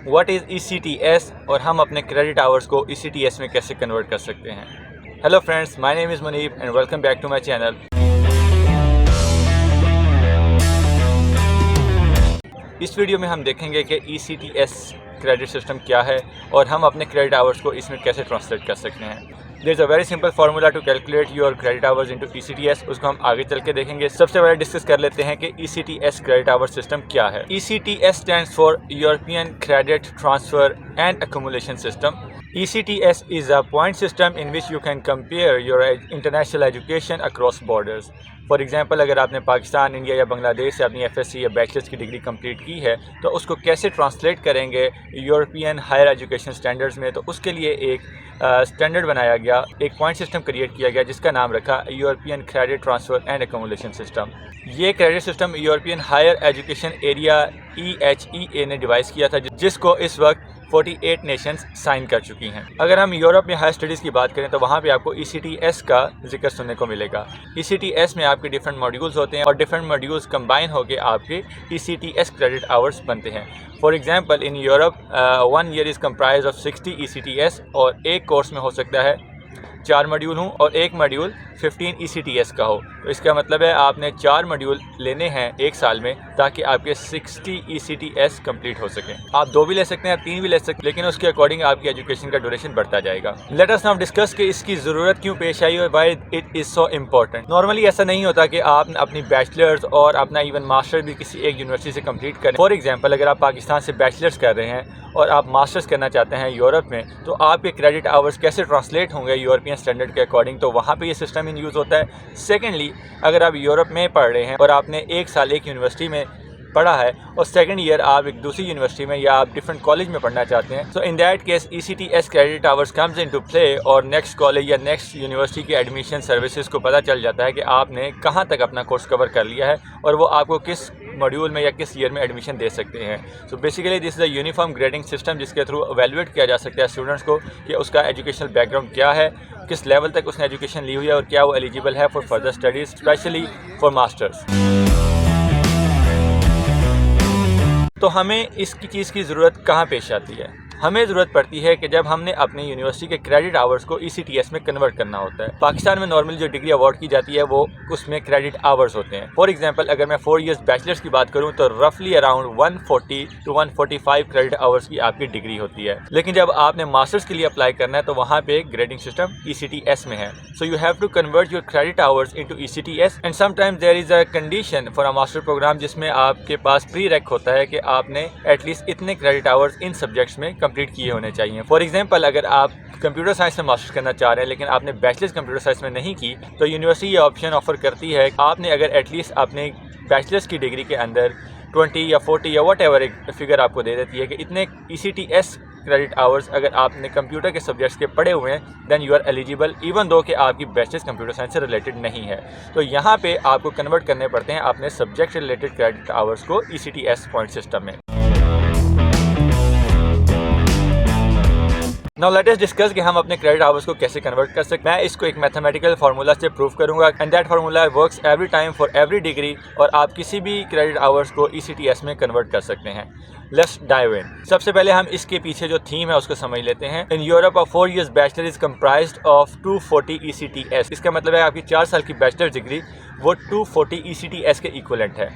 What is ECTS और हम अपने क्रेडिट आवर्स को ECTS में कैसे कन्वर्ट कर सकते हैं। Hello friends, my name is Munib and welcome back to my channel. इस वीडियो में हम देखेंगे कि ECTS क्रेडिट सिस्टम क्या है और हम अपने क्रेडिट आवर्स को इसमें कैसे ट्रांसलेट कर सकते हैं। There is a very simple formula to calculate your credit hours into ECTS। उसको हम आगे चल के देखेंगे। सबसे पहले डिस्कस कर लेते हैं कि ECTS क्रेडिट आवर सिस्टम क्या है। ECTS stands for European credit transfer and accumulation system. ECTS is a point system in which you can compare your international education across borders. For example, अगर आपने Pakistan, India या बांग्लादेश से अपनी FSc या bachelors की degree complete की है तो उसको कैसे ट्रांसलेट करेंगे यूरोपियन हायर एजुकेशन स्टैंडर्ड्स में, तो उसके लिए एक स्टैंडर्ड बनाया गया, एक पॉइंट सिस्टम क्रिएट किया गया जिसका नाम रखा European credit transfer and accumulation system. ये credit system European higher education area EHEA ने डिवाइस किया था, जिसको इस वक्त 48 नेशंस साइन कर चुकी हैं। अगर हम यूरोप में हायर स्टडीज़ की बात करें तो वहाँ पे आपको ECTS का जिक्र सुनने को मिलेगा। ECTS में आपके डिफरेंट मॉड्यूल्स होते हैं और डिफरेंट मॉड्यूल्स कंबाइन होकर आपके ECTS क्रेडिट आवर्स बनते हैं। For example, in Europe 1 year is comprise of 60 ECTS और एक कोर्स में हो सकता है 4 मॉड्यूल हों और एक मॉड्यूल 15 ECTS का हो। तो इसका मतलब है आपने 4 मॉड्यूल लेने हैं एक साल में ताकि आपके 60 ECTS कंप्लीट हो सकें। आप 2 भी ले सकते हैं, 3 भी ले सकते हैं, लेकिन उसके अकॉर्डिंग आपकी एजुकेशन का ड्यूरेशन बढ़ता जाएगा। लेट अस नाउ डिस्कस कि इसकी ज़रूरत क्यों पेश आई और why it is so important. Normally ऐसा नहीं होता कि आप अपनी बैचलर्स और अपना इवन मास्टर भी किसी एक यूनिवर्सिटी से कंप्लीट करें। फॉर एग्जाम्पल, अगर आप पाकिस्तान से बैचलर्स कर रहे हैं और आप मास्टर्स करना चाहते हैं यूरोप में, तो आपके क्रेडिट आवर्स कैसे ट्रांसलेट होंगे यूरोपियन स्टैंडर्ड के अकॉर्डिंग, तो वहाँ पे ये सिस्टम इन यूज़ होता है। सेकेंडली, अगर आप यूरोप में पढ़ रहे हैं और आपने एक साल एक यूनिवर्सिटी में पढ़ा है और सेकंड ईयर आप एक दूसरी यूनिवर्सिटी में या आप डिफरेंट कॉलेज में पढ़ना चाहते हैं, so in that case ECTS credit hours comes into play और नेक्स्ट कॉलेज या नेक्स्ट यूनिवर्सिटी के एडमिशन सर्विसेज को पता चल जाता है कि आपने कहाँ तक अपना कोर्स कवर कर लिया है और वो आपको किस मॉड्यूल में या किस ईयर में एडमिशन दे सकते हैं। So basically this is a uniform grading system जिसके थ्रू एवेलुएट किया जा सकता है स्टूडेंट्स को कि उसका एजुकेशनल बैकग्राउंड क्या है, किस लेवल तक उसने एजुकेशन ली हुई है और क्या वो एलिजिबल है for further studies, specially for masters. तो हमें इसकी चीज़ की ज़रूरत कहाँ पेश आती है? हमें ज़रूरत पड़ती है कि जब हमने अपनी यूनिवर्सिटी के क्रेडिट आवर्स को ECTS में कन्वर्ट करना होता है। पाकिस्तान में नॉर्मली जो डिग्री अवार्ड की जाती है वो उसमें क्रेडिट आवर्स होते हैं। फॉर एग्जांपल, अगर मैं 4 इयर्स बैचलर्स की बात करूं तो रफली अराउंड 140 टू 145 क्रेडिट आवर्स की आपकी डिग्री होती है। लेकिन जब आपने मास्टर्स के लिए अप्लाई करना है तो वहाँ पे एक ग्रेडिंग सिस्टम ECTS में है। So you have to convert your credit hours into ECTS and sometimes there is a condition for a master program जिसमें आपके पास प्री रेक होता है कि आपने एटलीस्ट इतने क्रेडिट आवर्स इन सब्जेक्ट्स में कंप्लीट किए होने चाहिए। फॉर एग्जांपल, अगर आप कंप्यूटर साइंस में मास्टर्स करना चाह रहे हैं लेकिन आपने बैचलर्स कंप्यूटर साइंस में नहीं की, तो यूनिवर्सिटी ये ऑप्शन ऑफर करती है आपने अगर एटलीस्ट अपने बैचलर्स की डिग्री के अंदर 20 या 40 या वट एवर एक फिगर आपको दे देती है कि इतने ECTS क्रेडिट आवर्स अगर आपने कंप्यूटर के सब्जेक्ट्स के पढ़े हुए हैं then you are eligible, even though कि आपकी बैचलर्स कंप्यूटर साइंस से रिलेटेड नहीं है। तो यहाँ पे आपको कन्वर्ट करने पड़ते हैं अपने सब्जेक्ट रिलेटेड क्रेडिट आवर्स को ECTS पॉइंट सिस्टम में। नाउ लेट अस डिस्कस कि हम अपने क्रेडिट आवर्स को कैसे कन्वर्ट कर सकते हैं। मैं इसको एक मैथमेटिकल फार्मूला से प्रूव करूंगा and that formula works every time for every degree और आप किसी भी क्रेडिट आवर्स को ECTS में कन्वर्ट कर सकते हैं। Let's dive in. सबसे पहले हम इसके पीछे जो थीम है उसको समझ लेते हैं। In Europe of 4 years bachelor is comprised of 240 ECTS। इसका मतलब है आपकी 4 साल की बैचलर डिग्री वो 240 ECTS के इक्वलेंट है।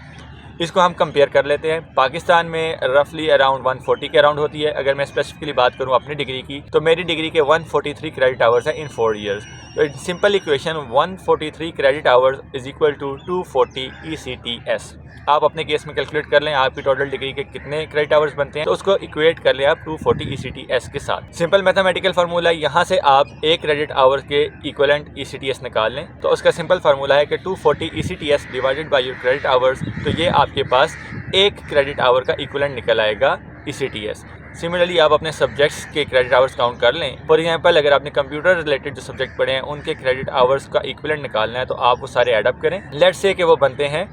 इसको हम कंपेयर कर लेते हैं। पाकिस्तान में रफली अराउंड 140 के अराउंड होती है। अगर मैं स्पेसिफिकली बात करूं अपनी डिग्री की तो मेरी डिग्री के 143 क्रेडिट आवर्स हैं इन 4 इयर्स। तो simple equation 143 credit hours is equal to 240 ECTS। आप अपने केस में कैलकुलेट कर लें आपकी टोटल डिग्री के कितने क्रेडिट आवर्स बनते हैं, तो उसको इक्वेट कर लें आप 240 ECTS के साथ। सिंपल मैथमेटिकल फार्मूला, यहाँ से आप एक क्रेडिट आवर के इक्वलेंट ECTS निकाल लें तो उसका सिंपल फार्मूला है कि 240 ECTS divided by your credit hours, तो ये आपके पास एक क्रेडिट आवर का इक्वलेंट निकल आएगा ECTS। सिमिलरली आप अपने सब्जेक्ट्स के क्रेडिट आवर्स काउंट कर लें। फॉर एग्जांपल, अगर आपने कंप्यूटर रिलेटेड जो सब्जेक्ट पढ़े हैं उनके क्रेडिट आवर्स का इक्विवेलेंट निकालना है तो आप वो सारे ऐडअप करें। लेट्स से कि वो बनते हैं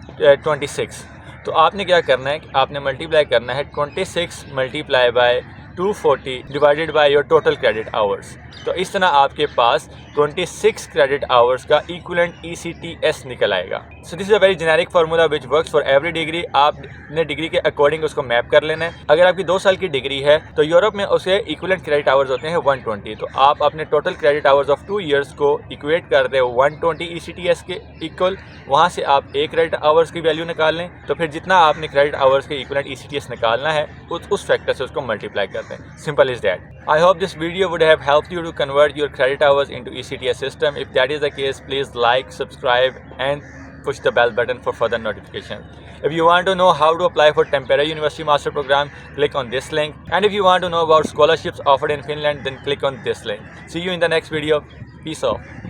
26। तो आपने क्या करना है कि आपने मल्टीप्लाई करना है 26 multiply by 240 divided by your total credit hours. तो इस तरह आपके पास 26 क्रेडिट आवर्स का इक्विवेलेंट ECTS निकल आएगा। So this is a very generic formula which works for every degree. आपने डिग्री के अकॉर्डिंग उसको मैप कर लेना है। अगर आपकी 2 साल की डिग्री है तो यूरोप में उसे इक्विवेलेंट क्रेडिट आवर्स होते हैं 120। तो आप अपने total credit hours of 2 years को इक्वेट कर रहे हो 120 ECTS के इक्वल। वहाँ से आप एक क्रेडिट आवर्स की वैल्यू निकाल लें, तो फिर जितना आपने क्रेडिट आवर्स के इक्विवेलेंट ECTS निकालना है उस फैक्टर से उसको मल्टीप्लाई करते हैं। Simple is that. I hope this video would have helped you to convert your credit hours into ECTS system. If that is the case, please like, subscribe and push the bell button for further notifications. If you want to know how to apply for Tampere University Master Program, click on this link. And if you want to know about scholarships offered in Finland, then click on this link. See you in the next video. Peace out.